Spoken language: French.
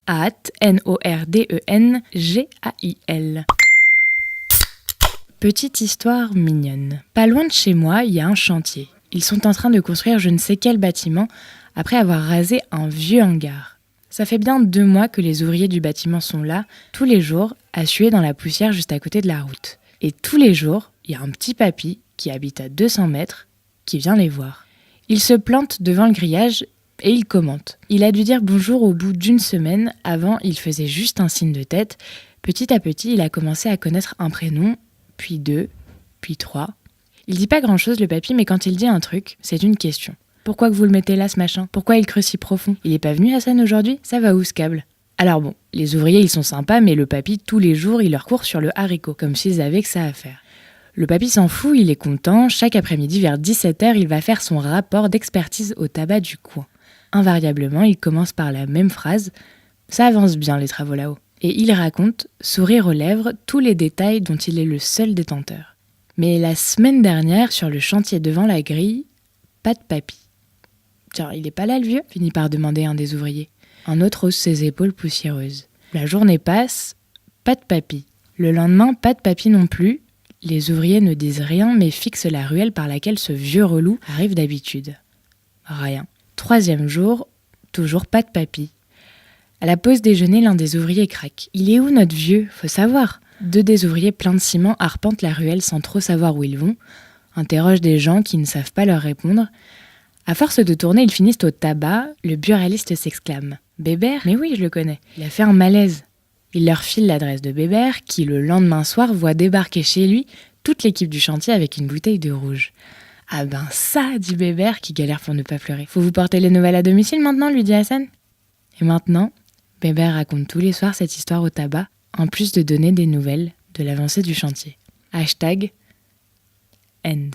Nordengail. Petite histoire mignonne. Pas loin de chez moi, il y a un chantier. Ils sont en train de construire je ne sais quel bâtiment après avoir rasé un vieux hangar. Ça fait bien 2 mois que les ouvriers du bâtiment sont là, tous les jours, à suer dans la poussière juste à côté de la route. Et tous les jours, il y a un petit papy qui habite à 200 mètres qui vient les voir. Il se plante devant le grillage et il commente. Il a dû dire bonjour au bout d'1 semaine. Avant, il faisait juste un signe de tête. Petit à petit, il a commencé à connaître un prénom, puis 2, puis 3. Il dit pas grand-chose le papy, mais quand il dit un truc, c'est une question. Pourquoi que vous le mettez là, ce machin ? Pourquoi il creuse si profond ? Il est pas venu à Hassan aujourd'hui ? Ça va où ce câble ? Alors bon, les ouvriers ils sont sympas, mais le papy, tous les jours, il leur court sur le haricot, comme s'ils avaient que ça à faire. Le papy s'en fout, il est content. Chaque après-midi, vers 17h, il va faire son rapport d'expertise au tabac du coin. Invariablement, il commence par la même phrase. Ça avance bien les travaux là-haut. Et il raconte, sourire aux lèvres, tous les détails dont il est le seul détenteur. Mais la semaine dernière, sur le chantier devant la grille, pas de papy. Tiens, il est pas là le vieux ? Finit par demander un des ouvriers. Un autre hausse ses épaules poussiéreuses. La journée passe, pas de papy. Le lendemain, pas de papy non plus. Les ouvriers ne disent rien mais fixent la ruelle par laquelle ce vieux relou arrive d'habitude. Rien. 3e jour, toujours pas de papy. À la pause déjeuner, l'un des ouvriers craque. « Il est où notre vieux ? Faut savoir !» 2 des ouvriers pleins de ciment arpentent la ruelle sans trop savoir où ils vont, interrogent des gens qui ne savent pas leur répondre. À force de tourner, ils finissent au tabac. Le buraliste s'exclame. « Bébert ? Mais oui, je le connais. Il a fait un malaise. » Il leur file l'adresse de Bébert, qui le lendemain soir voit débarquer chez lui toute l'équipe du chantier avec une bouteille de rouge. « Ah ben ça !» dit Bébert, qui galère pour ne pas pleurer. « Faut vous porter les nouvelles à domicile maintenant ?» lui dit Hassan. Et maintenant, Bébert raconte tous les soirs cette histoire au tabac, en plus de donner des nouvelles de l'avancée du chantier. #end